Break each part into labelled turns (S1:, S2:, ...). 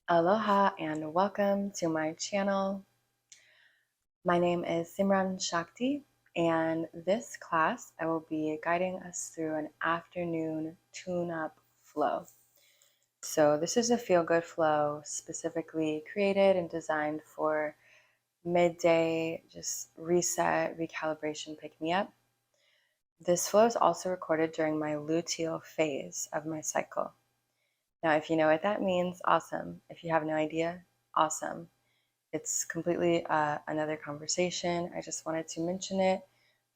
S1: Aloha and welcome to my channel. My name is Simran Shakti, and this class I will be guiding us through an afternoon tune-up flow. So this is a feel-good flow specifically created and designed for midday, just reset, recalibration, pick-me-up. This flow is also recorded during my luteal phase of my cycle. Now, if you know what that means, awesome. If you have no idea, awesome. It's completely another conversation. I just wanted to mention it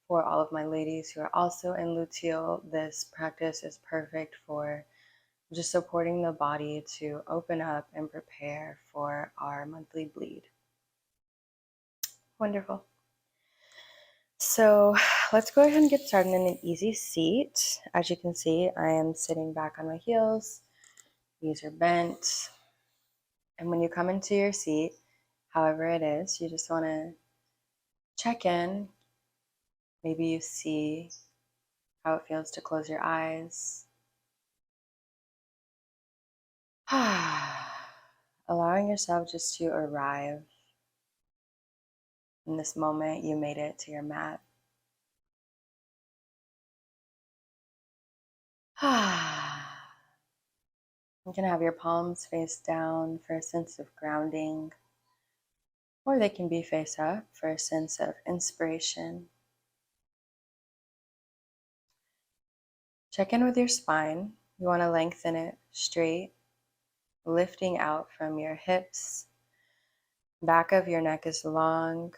S1: for all of my ladies who are also in luteal. This practice is perfect for just supporting the body to open up and prepare for our monthly bleed. Wonderful. So let's go ahead and get started in an easy seat. As you can see, I am sitting back on my heels. Knees are bent. And when you come into your seat, however it is, you just want to check in. Maybe you see how it feels to close your eyes. Allowing yourself just to arrive in this moment. You made it to your mat. You can have your palms face down for a sense of grounding, or they can be face up for a sense of inspiration. Check in with your spine. You want to lengthen it straight, lifting out from your hips. Back of your neck is long.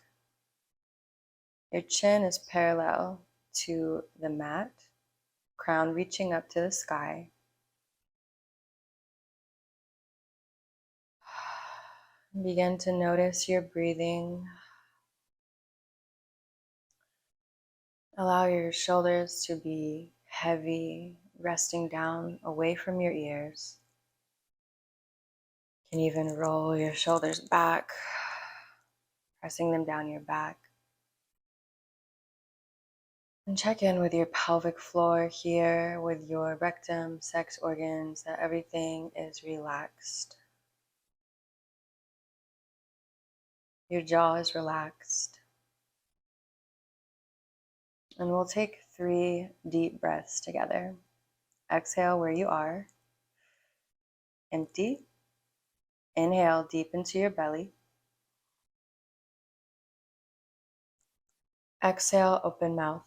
S1: Your chin is parallel to the mat, crown reaching up to the sky. Begin to notice your breathing. Allow your shoulders to be heavy, resting down away from your ears. You can even roll your shoulders back, pressing them down your back. And check in with your pelvic floor here, with your rectum, sex organs, that everything is relaxed. Your jaw is relaxed. And we'll take 3 deep breaths together. Exhale where you are. Empty. Inhale deep into your belly. Exhale, open mouth.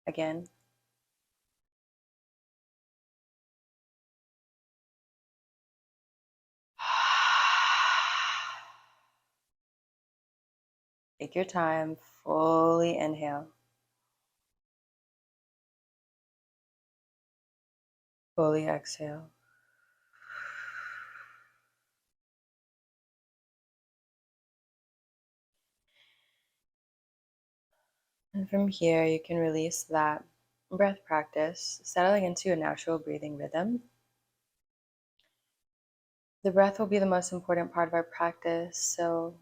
S1: Again. Take your time, fully inhale. Fully exhale. And from here, you can release that breath practice, settling into a natural breathing rhythm. The breath will be the most important part of our practice, so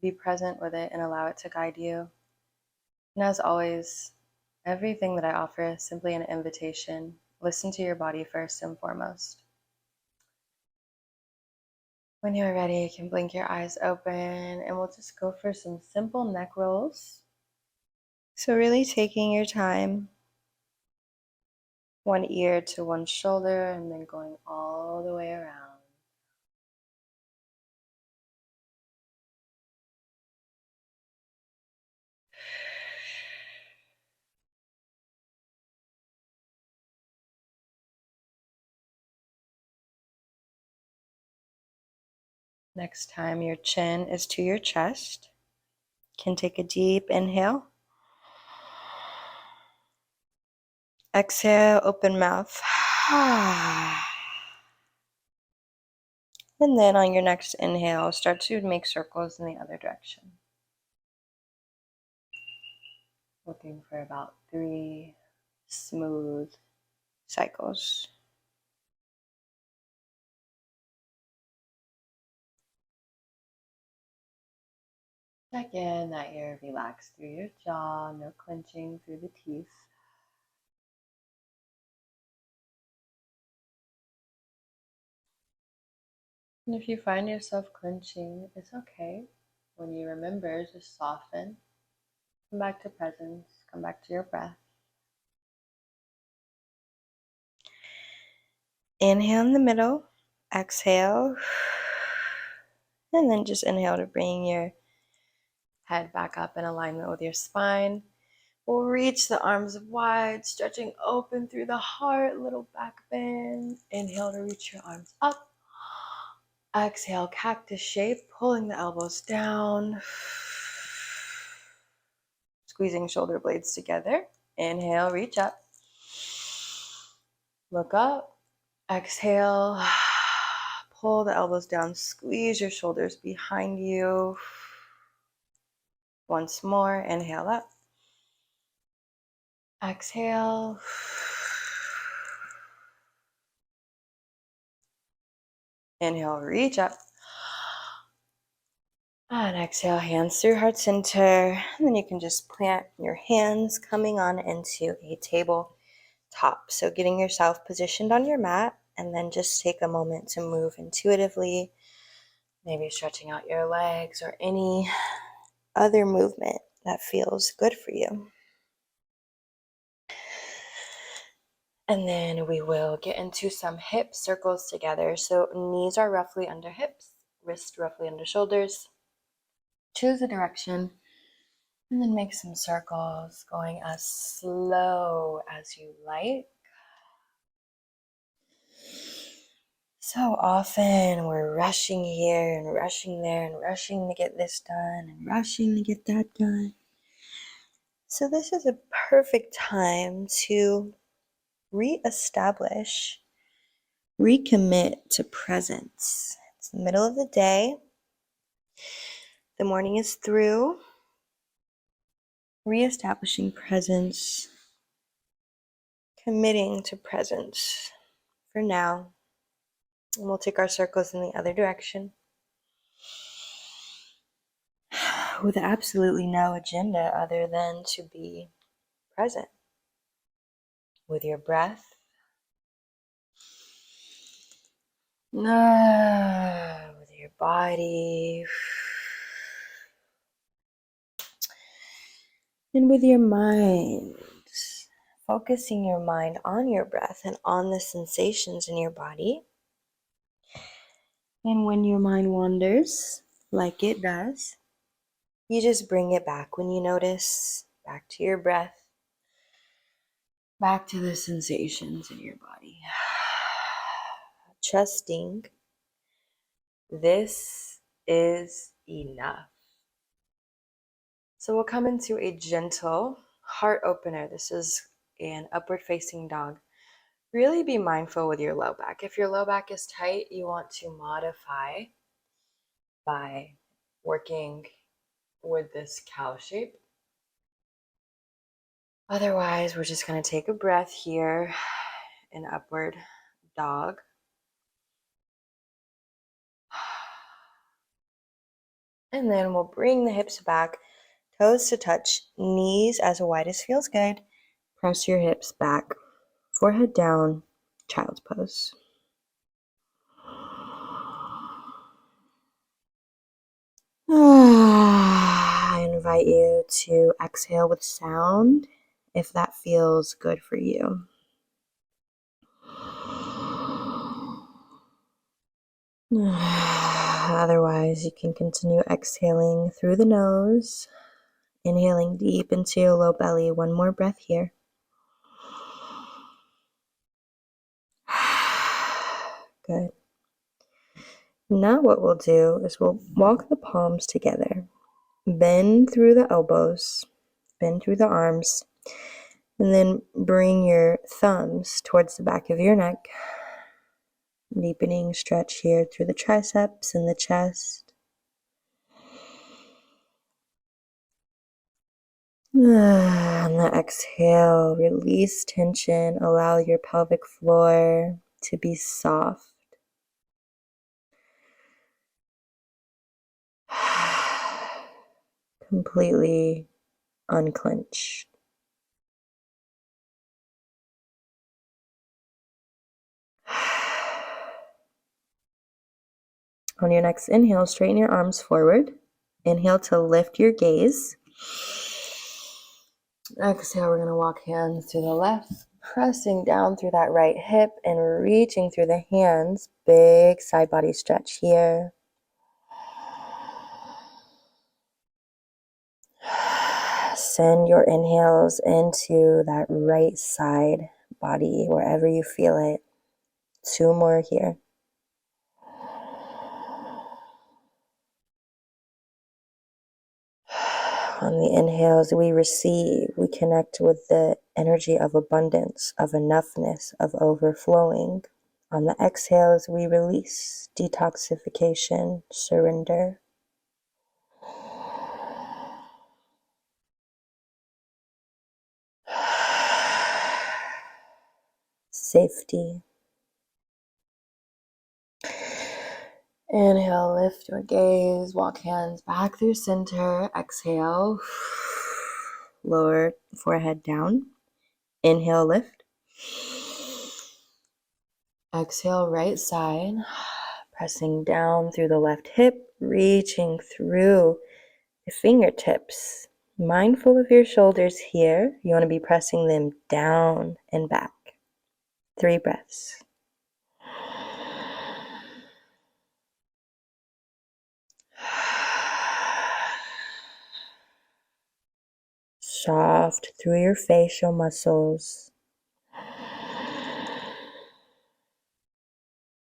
S1: be present with it and allow it to guide you. And as always, everything that I offer is simply an invitation. Listen to your body first and foremost. When you're ready, you can blink your eyes open and we'll just go for some simple neck rolls. So really taking your time, one ear to one shoulder and then going all the way around. Next time your chin is to your chest, you can take a deep inhale. Exhale, open mouth. And then on your next inhale, start to make circles in the other direction. Looking for about 3 smooth cycles. Check in that you're relaxed through your jaw, no clenching through the teeth. And if you find yourself clenching, it's okay. When you remember, just soften. Come back to presence. Come back to your breath. Inhale in the middle. Exhale. And then just inhale to bring your head back up in alignment with your spine. We'll reach the arms wide, stretching open through the heart, little back bend. Inhale to reach your arms up. Exhale, cactus shape, pulling the elbows down. Squeezing shoulder blades together. Inhale, reach up. Look up. Exhale, pull the elbows down, squeeze your shoulders behind you. Once more, inhale up. Exhale. Inhale, reach up. And exhale, hands through heart center. And then you can just plant your hands coming on into a table top. So getting yourself positioned on your mat, and then just take a moment to move intuitively, maybe stretching out your legs or any other movement that feels good for you. And then we will get into some hip circles together. So knees are roughly under hips, wrists roughly under shoulders. Choose a direction and then make some circles, going as slow as you like. So often we're rushing here and rushing there and rushing to get this done and rushing to get that done. So this is a perfect time to reestablish, recommit to presence. It's the middle of the day. The morning is through. Reestablishing presence, committing to presence for now. And we'll take our circles in the other direction with absolutely no agenda other than to be present with your breath. With your body. And with your mind. Focusing your mind on your breath and on the sensations in your body. And when your mind wanders, like it does, you just bring it back when you notice, back to your breath, back to the sensations in your body. Trusting this is enough. So we'll come into a gentle heart opener. This is an upward facing dog. Really be mindful with your low back. If your low back is tight, you want to modify by working with this cow shape. Otherwise, we're just going to take a breath here in upward dog. And then we'll bring the hips back, toes to touch, knees as wide as feels good. Press your hips back, forehead down, child's pose. I invite you to exhale with sound if that feels good for you. Otherwise, you can continue exhaling through the nose, inhaling deep into your low belly. One more breath here. Good. Now what we'll do is we'll walk the palms together. Bend through the elbows, bend through the arms, and then bring your thumbs towards the back of your neck. Deepening stretch here through the triceps and the chest. On the exhale, release tension. Allow your pelvic floor to be soft. Completely unclench. On your next inhale, straighten your arms forward. Inhale to lift your gaze. Exhale, we're going to walk hands to the left, pressing down through that right hip and reaching through the hands. Big side body stretch here. Send your inhales into that right side body, wherever you feel it. 2 more here. On the inhales, we receive, we connect with the energy of abundance, of enoughness, of overflowing. On the exhales, we release, detoxification, surrender. Safety. Inhale, lift your gaze, walk hands back through center. Exhale, lower forehead down. Inhale, lift. Exhale, right side, pressing down through the left hip, reaching through the fingertips. Mindful of your shoulders here. You want to be pressing them down and back. 3 breaths. Soft through your facial muscles.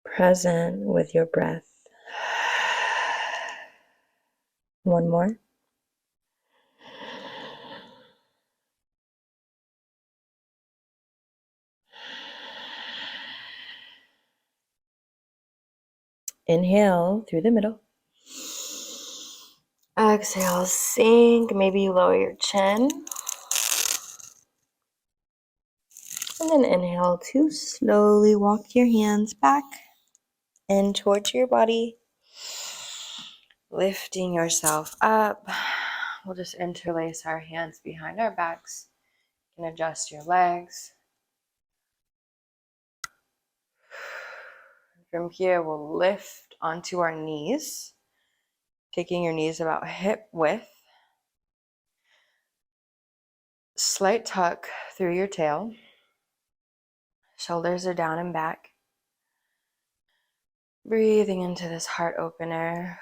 S1: Present with your breath. 1 more. Inhale through the middle. Exhale, sink. Maybe you lower your chin. And then inhale to slowly walk your hands back and towards your body. Lifting yourself up. We'll just interlace our hands behind our backs. You can adjust your legs. From here, we'll lift onto our knees, taking your knees about hip width. Slight tuck through your tail. Shoulders are down and back. Breathing into this heart opener.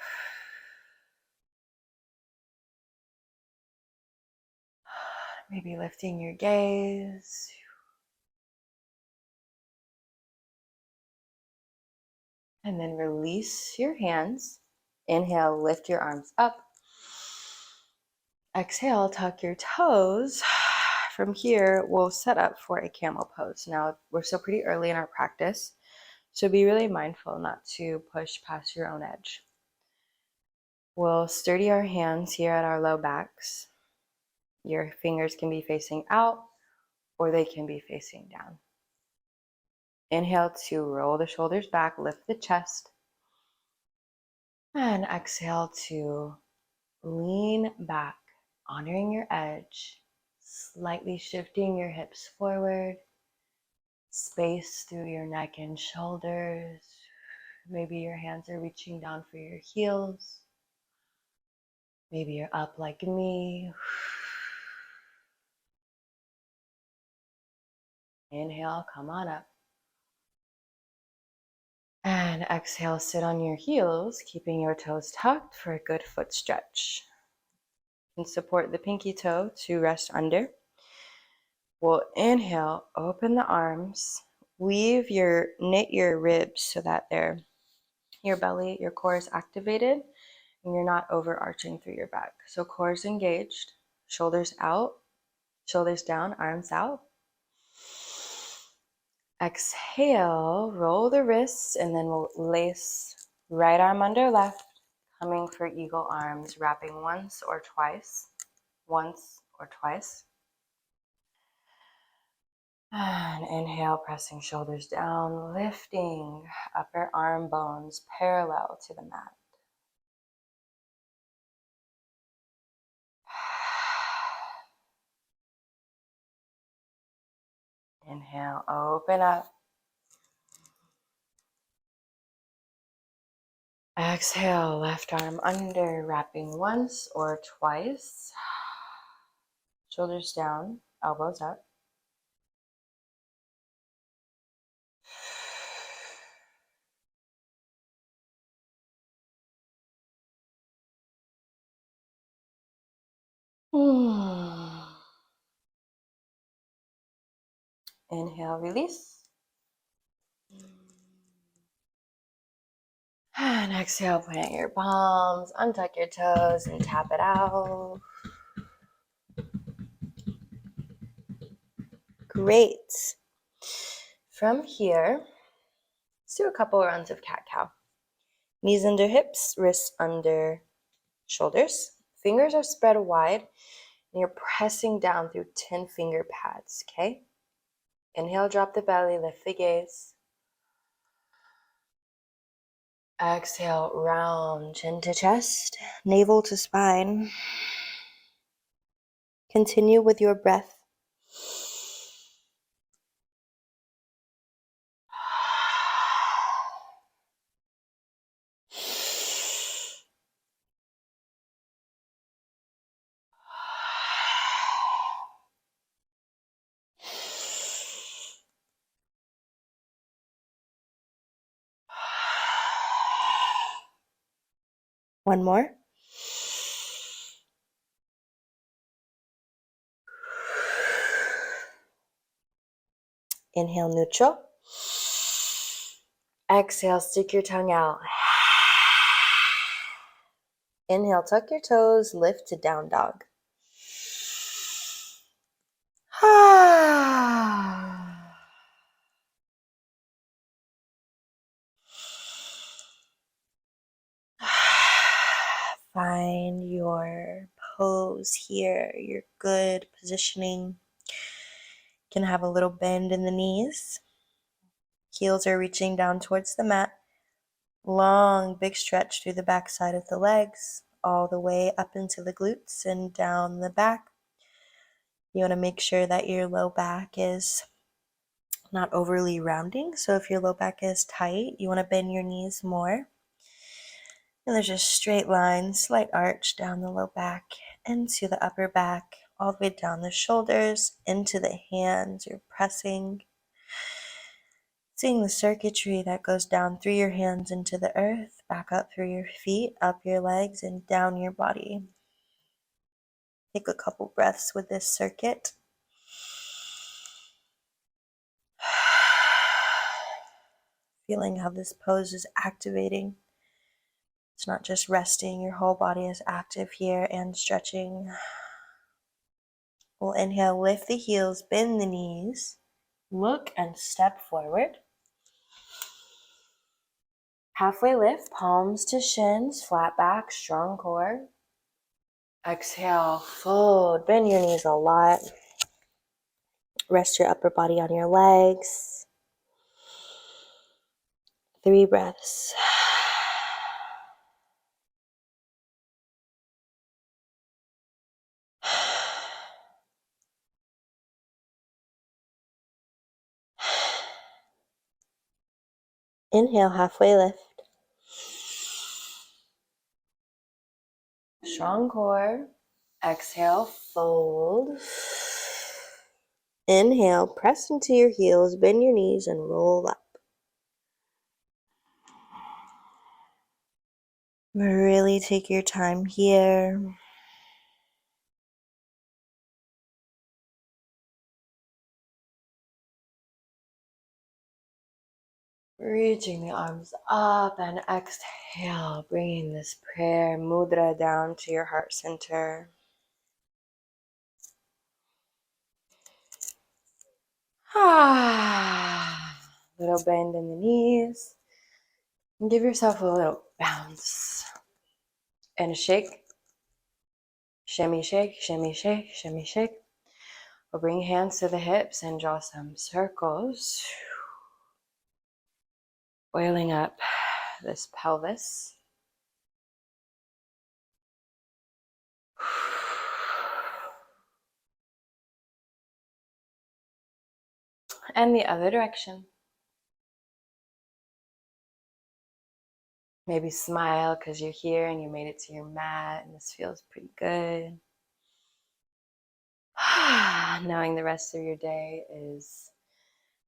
S1: Maybe lifting your gaze. And then release your hands. Inhale, lift your arms up. Exhale, tuck your toes. From here, we'll set up for a camel pose. Now, we're still pretty early in our practice, so be really mindful not to push past your own edge. We'll steady our hands here at our low backs. Your fingers can be facing out or they can be facing down. Inhale to roll the shoulders back, lift the chest. And exhale to lean back, honoring your edge, slightly shifting your hips forward, space through your neck and shoulders. Maybe your hands are reaching down for your heels. Maybe you're up like me. Inhale, come on up. And exhale, sit on your heels, keeping your toes tucked for a good foot stretch. You can support the pinky toe to rest under. We'll inhale, open the arms, knit your ribs so that your belly, your core is activated and you're not overarching through your back. So core is engaged, shoulders out, shoulders down, arms out. Exhale, roll the wrists, and then we'll lace right arm under left, coming for eagle arms, wrapping once or twice. And inhale, pressing shoulders down, lifting upper arm bones parallel to the mat. Inhale, open up. Exhale, left arm under, wrapping once or twice. Shoulders down, elbows up. Inhale, release. And exhale, plant your palms, untuck your toes, and tap it out. Great. From here, let's do a couple rounds of cat-cow. Knees under hips, wrists under shoulders. Fingers are spread wide, and you're pressing down through 10 finger pads, okay? Inhale, drop the belly, lift the gaze. Exhale, round chin to chest, navel to spine. Continue with your breath. One more. Inhale, neutral. Exhale, stick your tongue out. Inhale, tuck your toes, lift to down dog. Find your pose here, your good positioning. You can have a little bend in the knees. Heels are reaching down towards the mat. Long, big stretch through the back side of the legs, all the way up into the glutes and down the back. You want to make sure that your low back is not overly rounding. So if your low back is tight, you want to bend your knees more. And there's just straight line, slight arch down the low back into the upper back, all the way down the shoulders, into the hands. You're pressing, seeing the circuitry that goes down through your hands into the earth, back up through your feet, up your legs, and down your body. Take a couple breaths with this circuit. Feeling how this pose is activating. It's not just resting, your whole body is active here and stretching. We'll inhale, lift the heels, bend the knees, look and step forward. Halfway lift, palms to shins, flat back, strong core. Exhale, fold, bend your knees a lot. Rest your upper body on your legs. 3 breaths. Inhale, halfway lift. Strong core. Exhale, fold. Inhale, press into your heels, bend your knees, and roll up. Really take your time here. Reaching the arms up and exhale, bringing this prayer mudra down to your heart center. Little bend in the knees. And give yourself a little bounce. And a shake. Shimmy, shake, shimmy, shake, shimmy, shake. We'll bring hands to the hips and draw some circles. Oiling up this pelvis. And the other direction. Maybe smile because you're here and you made it to your mat and this feels pretty good. Knowing the rest of your day is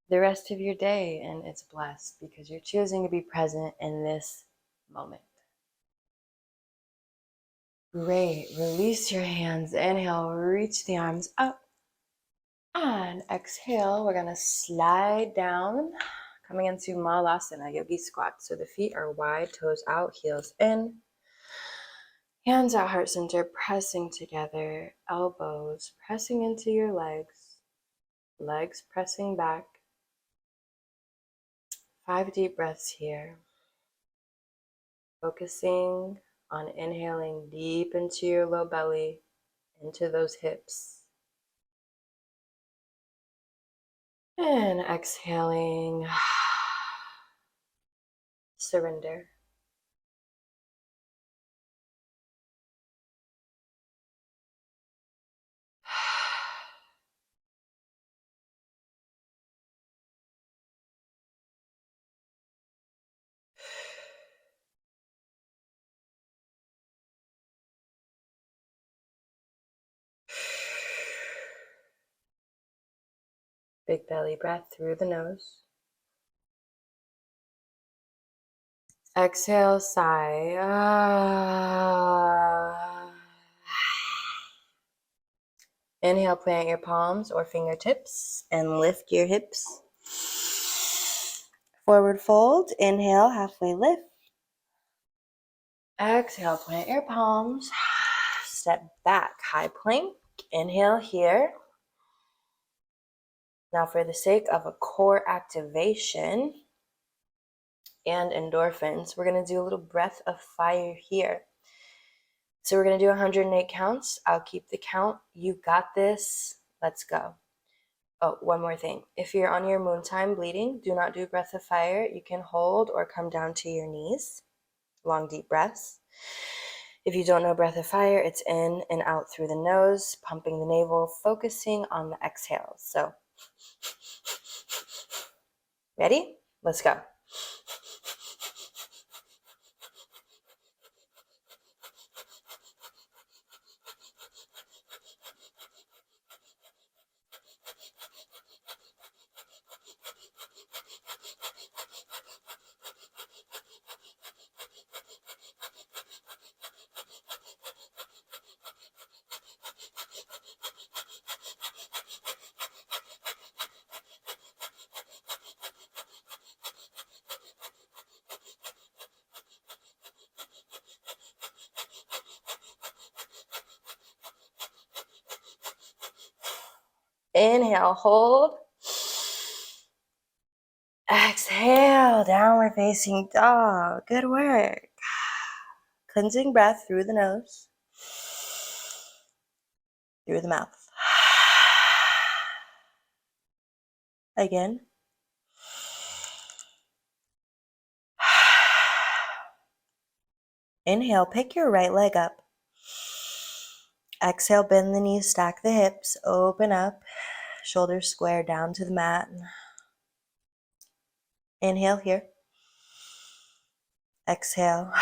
S1: the rest of your day, and it's blessed because you're choosing to be present in this moment. Great. Release your hands. Inhale, reach the arms up. And exhale, we're going to slide down, coming into Malasana, yogi squat. So the feet are wide, toes out, heels in. Hands at heart center, pressing together, elbows pressing into your legs, legs pressing back. 5 deep breaths here. Focusing on inhaling deep into your low belly, into those hips. And exhaling, surrender. Big belly breath through the nose. Exhale, sigh. Inhale, plant your palms or fingertips and lift your hips. Forward fold. Inhale, halfway lift. Exhale, plant your palms. Step back, high plank. Inhale here. Now for the sake of a core activation and endorphins, we're going to do a little breath of fire here. So we're going to do 108 counts. I'll keep the count. You got this. Let's go. Oh, one more thing. If you're on your moon time bleeding, do not do breath of fire. You can hold or come down to your knees. Long, deep breaths. If you don't know breath of fire, it's in and out through the nose, pumping the navel, focusing on the exhales. So, ready? Let's go. Inhale, hold. Exhale, downward facing dog. Good work. Cleansing breath through the nose, through the mouth. Again. Inhale, pick your right leg up. Exhale, bend the knees, stack the hips, open up, shoulders square down to the mat. Inhale here. Exhale.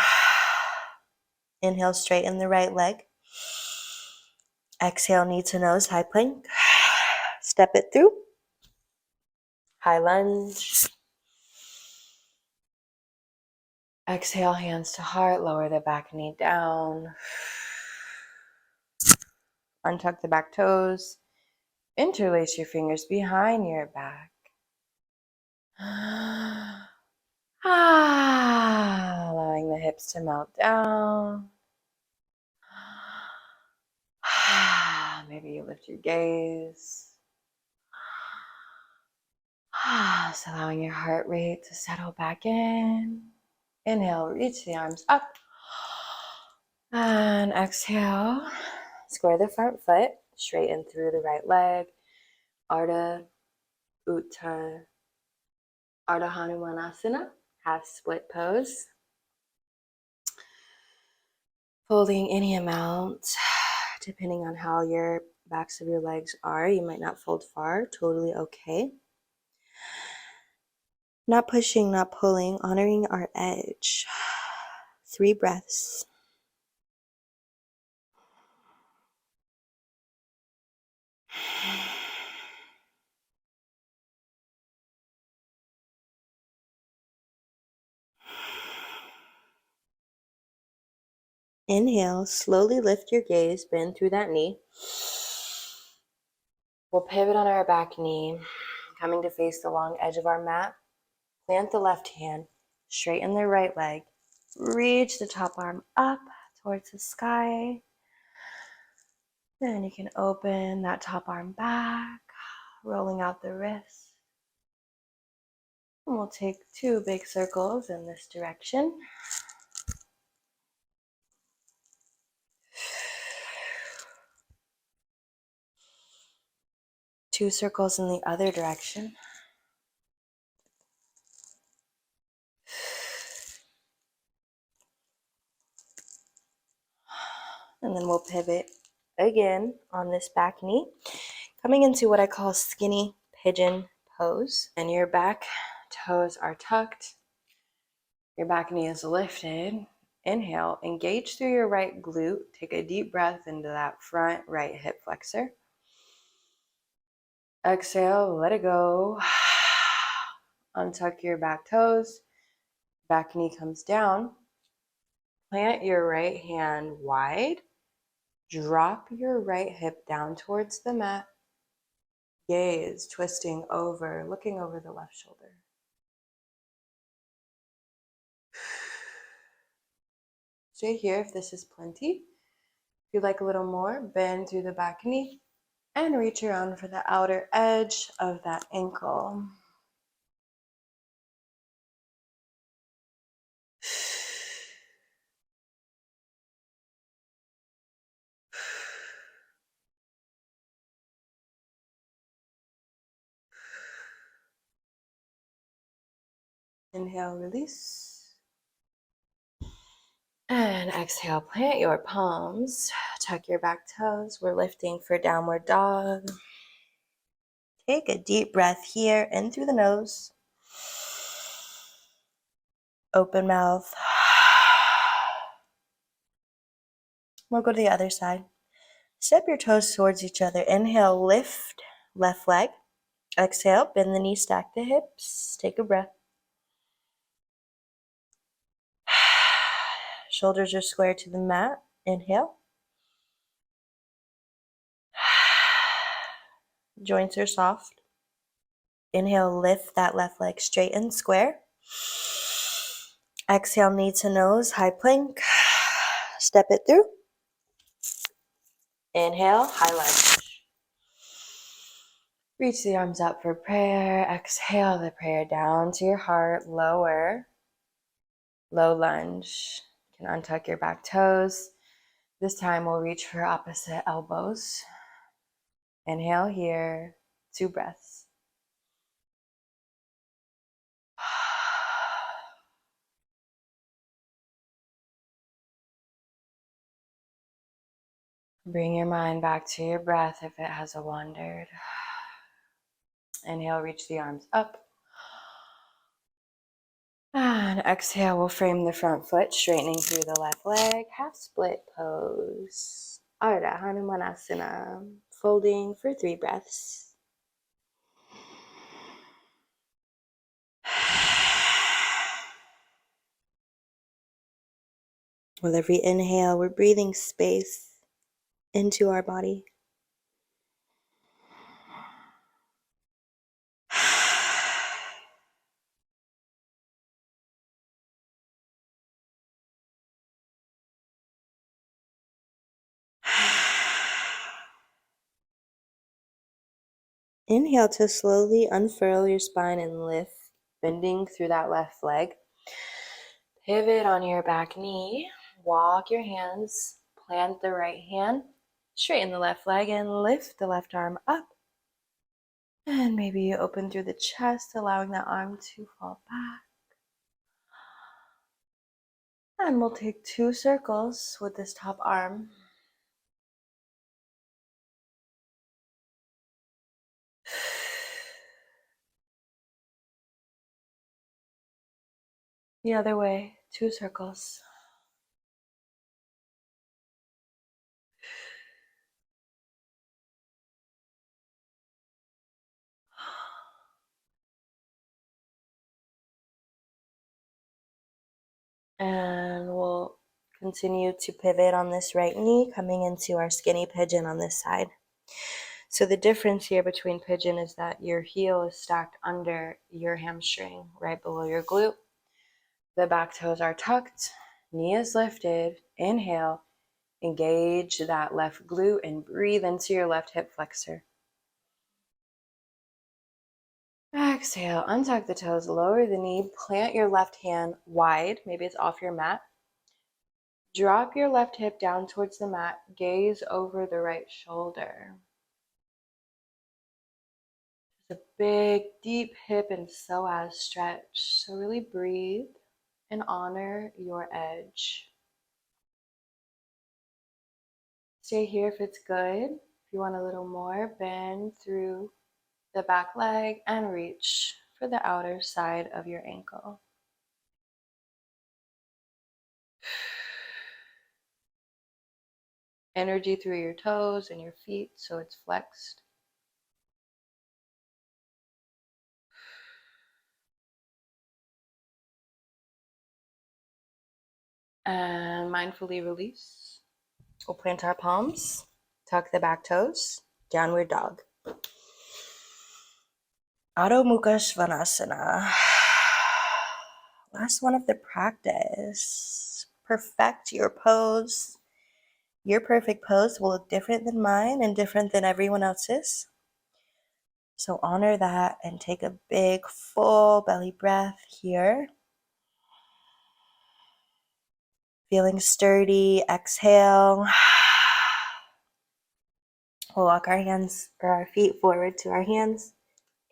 S1: Inhale, straighten the right leg. Exhale, knee to nose, high plank. Step it through. High lunge. Exhale, hands to heart, lower the back knee down. Untuck the back toes. Interlace your fingers behind your back. Allowing the hips to melt down. Maybe you lift your gaze. Just allowing your heart rate to settle back in. Inhale, reach the arms up. And exhale, square the front foot, straighten through the right leg. Ardha Hanumanasana, half split pose. Folding any amount, depending on how your backs of your legs are. You might not fold far, totally okay. Not pushing, not pulling, honoring our edge.
S2: 3 breaths. Inhale, slowly lift your gaze, bend through that knee. We'll pivot on our back knee, coming to face the long edge of our mat. Plant the left hand, straighten the right leg, reach the top arm up towards the sky. Then you can open that top arm back, rolling out the wrist. And we'll take 2 big circles in this direction. Two circles in the other direction. And then we'll pivot again on this back knee, coming into what I call skinny pigeon pose. And your back toes are tucked. Your back knee is lifted. Inhale, engage through your right glute. Take a deep breath into that front right hip flexor. Exhale, let it go. Untuck your back toes. Back knee comes down. Plant your right hand wide. Drop your right hip down towards the mat. Gaze twisting over, looking over the left shoulder. Stay here if this is plenty. If you'd like a little more, bend through the back knee and reach around for the outer edge of that ankle. Inhale, release. And exhale, plant your palms. Tuck your back toes. We're lifting for downward dog. Take a deep breath here in through the nose. Open mouth. We'll go to the other side. Step your toes towards each other. Inhale, lift left leg. Exhale, bend the knee, stack the hips. Take a breath. Shoulders are square to the mat. Inhale. Joints are soft. Inhale, lift that left leg straight and square. Exhale, knee to nose, high plank. Step it through. Inhale, high lunge. Reach the arms up for prayer. Exhale the prayer down to your heart. Lower. Low lunge. You can untuck your back toes. This time we'll reach for opposite elbows. Inhale here. 2 breaths. Bring your mind back to your breath if it has wandered. Inhale, reach the arms up. And exhale, we'll frame the front foot, straightening through the left leg. Half split pose. Ardha Hanumanasana. Folding for 3 breaths. With every inhale, we're breathing space into our body. Inhale to slowly unfurl your spine and lift, bending through that left leg. Pivot on your back knee. Walk your hands, plant the right hand, straighten the left leg, and lift the left arm up. And maybe you open through the chest, allowing that arm to fall back. And we'll take 2 circles with this top arm. The other way, 2 circles. And we'll continue to pivot on this right knee, coming into our skinny pigeon on this side. So the difference here between pigeon is that your heel is stacked under your hamstring, right below your glute. The back toes are tucked, knee is lifted. Inhale, engage that left glute and breathe into your left hip flexor. Exhale, untuck the toes, lower the knee, plant your left hand wide, maybe it's off your mat. Drop your left hip down towards the mat, gaze over the right shoulder. It's a big, deep hip and psoas stretch. So really breathe and honor your edge. Stay here if it's good. If you want a little more, bend through the back leg and reach for the outer side of your ankle. Energy through your toes and your feet so it's flexed. And mindfully release. We'll plant our palms, tuck the back toes, downward dog. Adho Mukha Svanasana. Last one of the practice. Perfect your pose. Your perfect pose will look different than mine and different than everyone else's. So honor that and take a big full belly breath here. Feeling sturdy, exhale. We'll walk our hands or our feet forward to our hands.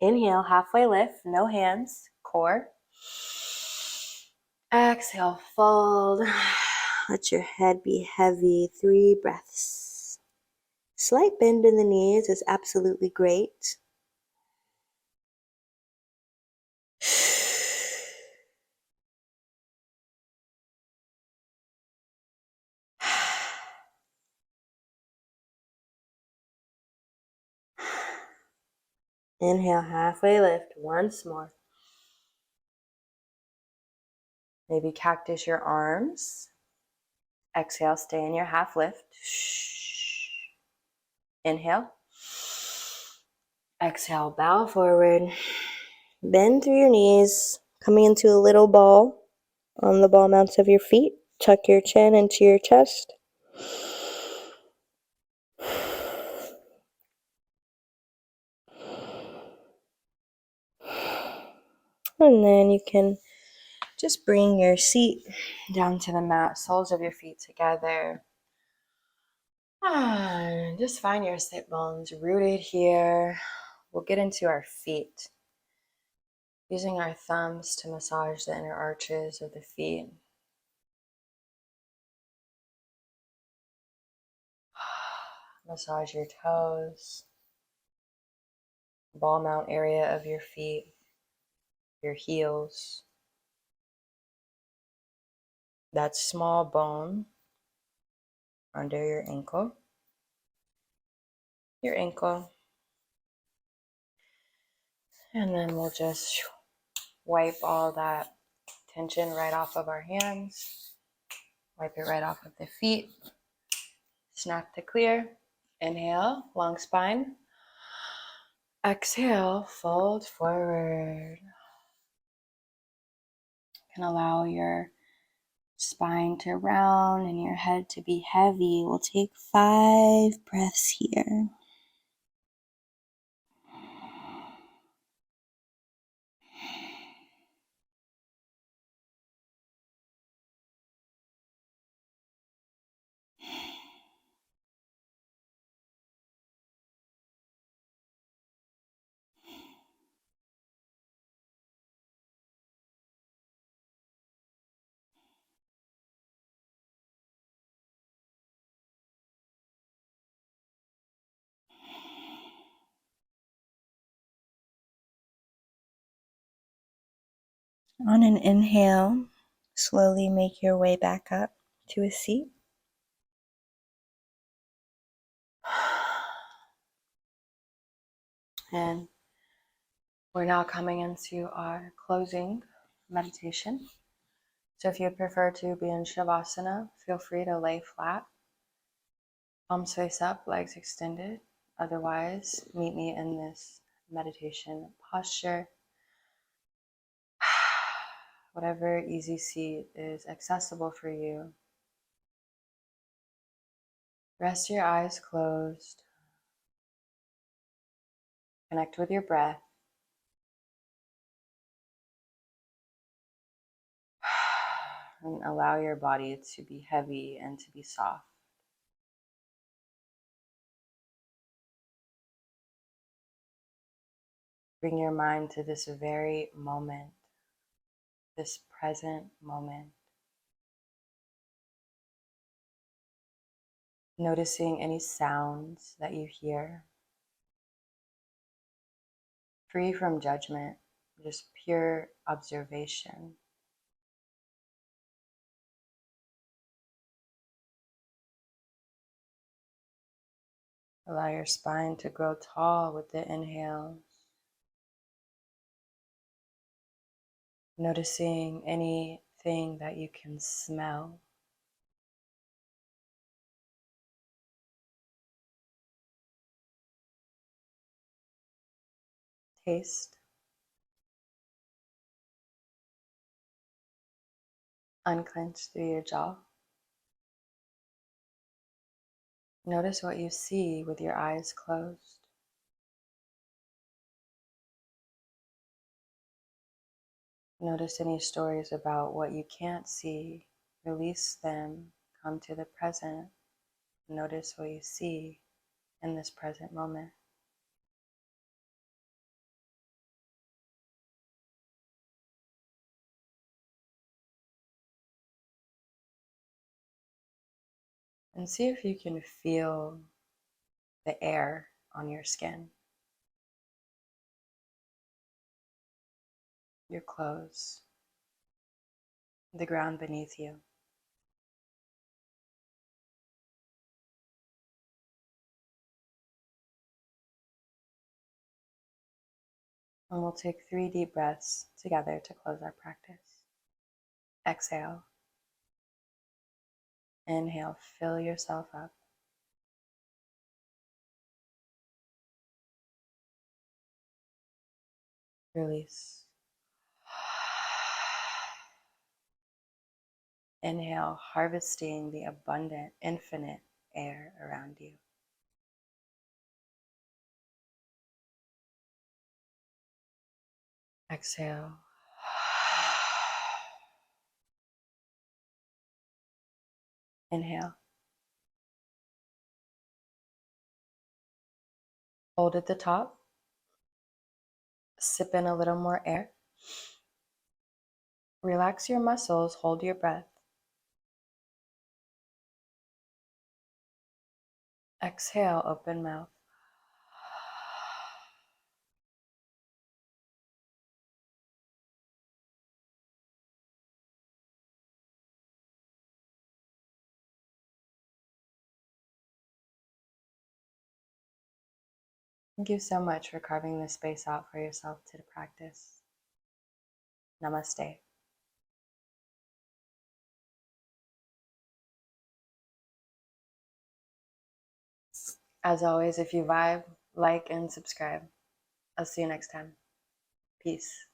S2: Inhale, halfway lift, no hands, core. Exhale, fold. Let your head be heavy. 3 breaths. Slight bend in the knees is absolutely great. Inhale, halfway lift, once more. Maybe cactus your arms. Exhale, stay in your half lift. Inhale. Exhale, bow forward. Bend through your knees, coming into a little ball on the ball mounts of your feet. Tuck your chin into your chest. And then you can just bring your seat down to the mat, soles of your feet together. Just find your sit bones rooted here. We'll get into our feet, using our thumbs to massage the inner arches of the feet. Massage your toes, ball mount area of your feet, your heels, that small bone under your ankle, and then we'll just wipe all that tension right off of our hands, wipe it right off of the feet, snap to clear. Inhale, long spine. Exhale, fold forward. You can allow your spine to round and your head to be heavy. We'll take 5 breaths here. On an inhale, slowly make your way back up to a seat. And we're now coming into our closing meditation.
S1: So if you'd prefer to be in Shavasana, feel free to lay flat, palms face up, legs extended. Otherwise, meet me in this meditation posture. Whatever easy seat is accessible for you. Rest your eyes closed. Connect with your breath. And allow your body to be heavy and to be soft. Bring your mind to this very moment, this present moment. Noticing any sounds that you hear. Free from judgment, just pure observation. Allow your spine to grow tall with the inhales. Noticing anything that you can smell. Taste. Unclench through your jaw. Notice what you see with your eyes closed. Notice any stories about what you can't see. Release them. Come to the present. Notice what you see in this present moment. And see if you can feel the air on your skin, your clothes, the ground beneath you. And we'll take 3 deep breaths together to close our practice. Exhale. Inhale, fill yourself up. Release. Inhale, harvesting the abundant, infinite air around you. Exhale. Inhale. Hold at the top. Sip in a little more air. Relax your muscles. Hold your breath. Exhale, open mouth. Thank you so much for carving this space out for yourself to practice. Namaste. As always, if you vibe, like, and subscribe. I'll see you next time. Peace.